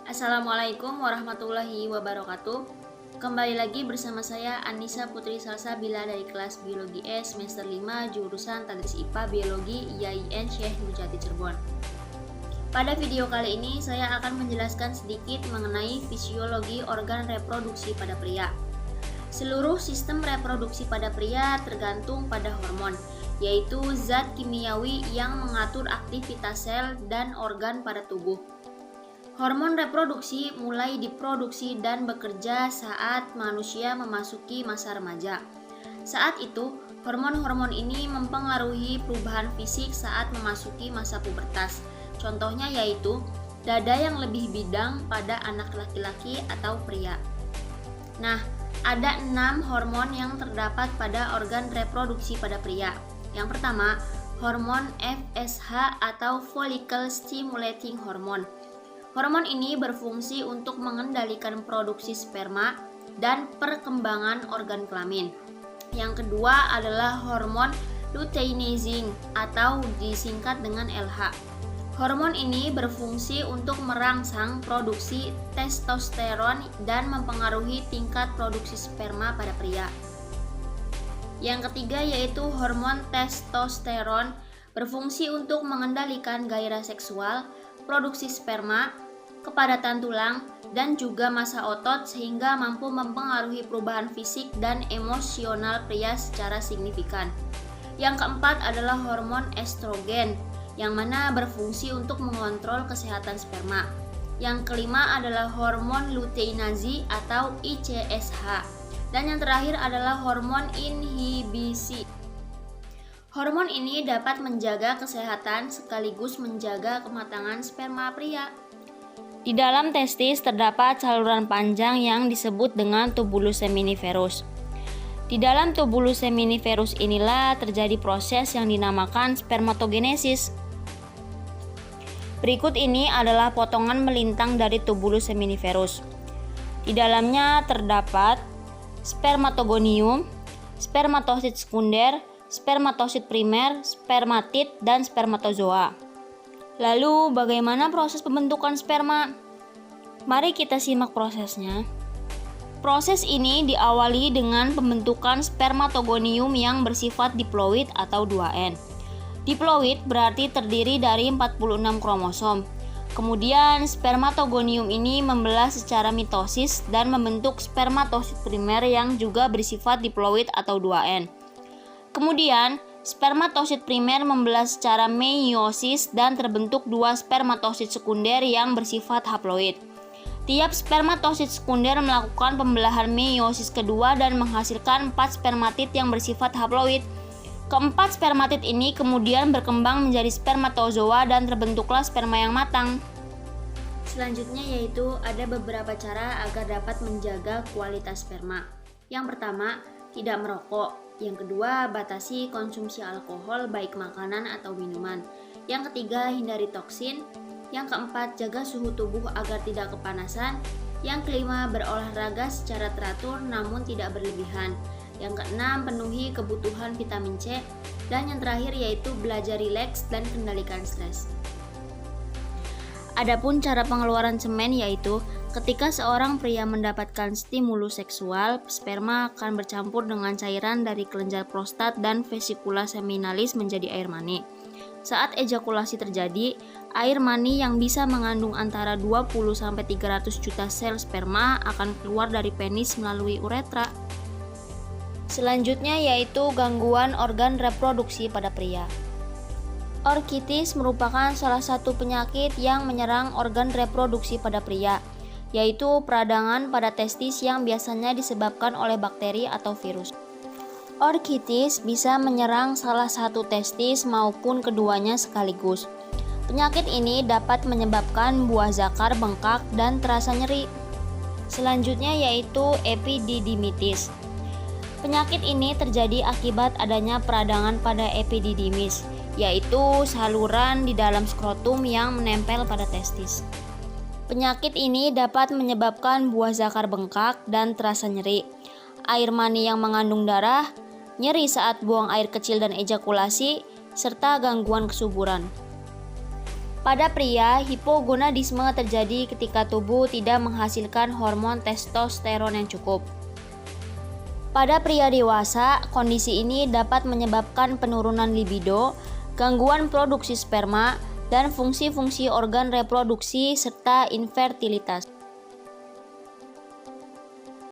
Assalamualaikum warahmatullahi wabarakatuh. Kembali lagi bersama saya Anissa Putri Salsabila dari kelas Biologi S semester 5 jurusan Tadris IPA Biologi IAIN Syekh Nurjati Cirebon. Pada video kali ini saya akan menjelaskan sedikit mengenai fisiologi organ reproduksi pada pria. Seluruh sistem reproduksi pada pria tergantung pada hormon, yaitu zat kimiawi yang mengatur aktivitas sel dan organ pada tubuh. Hormon reproduksi mulai diproduksi dan bekerja saat manusia memasuki masa remaja. Saat itu, hormon-hormon ini mempengaruhi perubahan fisik saat memasuki masa pubertas. Contohnya yaitu dada yang lebih bidang pada anak laki-laki atau pria. Nah, ada 6 hormon yang terdapat pada organ reproduksi pada pria. Yang pertama, hormon FSH atau Follicle Stimulating Hormone. Hormon ini berfungsi untuk mengendalikan produksi sperma dan perkembangan organ kelamin. Yang kedua adalah hormon luteinizing atau disingkat dengan LH. Hormon ini berfungsi untuk merangsang produksi testosteron dan mempengaruhi tingkat produksi sperma pada pria. Yang ketiga yaitu hormon testosteron berfungsi untuk mengendalikan gairah seksual, produksi sperma, kepadatan tulang, dan juga massa otot sehingga mampu mempengaruhi perubahan fisik dan emosional pria secara signifikan. Yang keempat adalah hormon estrogen yang mana berfungsi untuk mengontrol kesehatan sperma. Yang kelima adalah hormon luteinazi atau ICSH. Dan yang terakhir adalah hormon inhibisi. Hormon ini dapat menjaga kesehatan sekaligus menjaga kematangan sperma pria. Di dalam testis terdapat saluran panjang yang disebut dengan tubulus seminiferus. Di dalam tubulus seminiferus inilah terjadi proses yang dinamakan spermatogenesis. Berikut ini adalah potongan melintang dari tubulus seminiferus. Di dalamnya terdapat spermatogonium, spermatosit sekunder, spermatosit primer, spermatid, dan spermatozoa. Lalu, bagaimana proses pembentukan sperma? Mari kita simak prosesnya. Proses ini diawali dengan pembentukan spermatogonium yang bersifat diploid atau 2N. Diploid berarti terdiri dari 46 kromosom. Kemudian, spermatogonium ini membelah secara mitosis dan membentuk spermatosit primer yang juga bersifat diploid atau 2N. Kemudian, spermatosit primer membelah secara meiosis dan terbentuk 2 spermatosit sekunder yang bersifat haploid. Tiap spermatosit sekunder melakukan pembelahan meiosis kedua dan menghasilkan 4 spermatid yang bersifat haploid. Keempat spermatid ini kemudian berkembang menjadi spermatozoa dan terbentuklah sperma yang matang. Selanjutnya yaitu ada beberapa cara agar dapat menjaga kualitas sperma. Yang pertama, tidak merokok. Yang kedua, batasi konsumsi alkohol baik makanan atau minuman. Yang ketiga, hindari toksin. Yang keempat, jaga suhu tubuh agar tidak kepanasan. Yang kelima, berolahraga secara teratur namun tidak berlebihan. Yang keenam, penuhi kebutuhan vitamin C. Dan yang terakhir yaitu belajar rileks dan kendalikan stres. Adapun cara pengeluaran semen yaitu ketika seorang pria mendapatkan stimulus seksual, sperma akan bercampur dengan cairan dari kelenjar prostat dan vesikula seminalis menjadi air mani. Saat ejakulasi terjadi, air mani yang bisa mengandung antara 20-300 juta sel sperma akan keluar dari penis melalui uretra. Selanjutnya yaitu gangguan organ reproduksi pada pria. Orkitis merupakan salah satu penyakit yang menyerang organ reproduksi pada pria, yaitu peradangan pada testis yang biasanya disebabkan oleh bakteri atau virus. Orkitis bisa menyerang salah satu testis maupun keduanya sekaligus. Penyakit ini dapat menyebabkan buah zakar bengkak dan terasa nyeri. Selanjutnya yaitu epididymitis. Penyakit ini terjadi akibat adanya peradangan pada epididymis, yaitu saluran di dalam skrotum yang menempel pada testis. Penyakit ini dapat menyebabkan buah zakar bengkak dan terasa nyeri, air mani yang mengandung darah, nyeri saat buang air kecil dan ejakulasi, serta gangguan kesuburan. Pada pria, hipogonadisme terjadi ketika tubuh tidak menghasilkan hormon testosteron yang cukup. Pada pria dewasa, kondisi ini dapat menyebabkan penurunan libido, gangguan produksi sperma, dan fungsi-fungsi organ reproduksi serta infertilitas.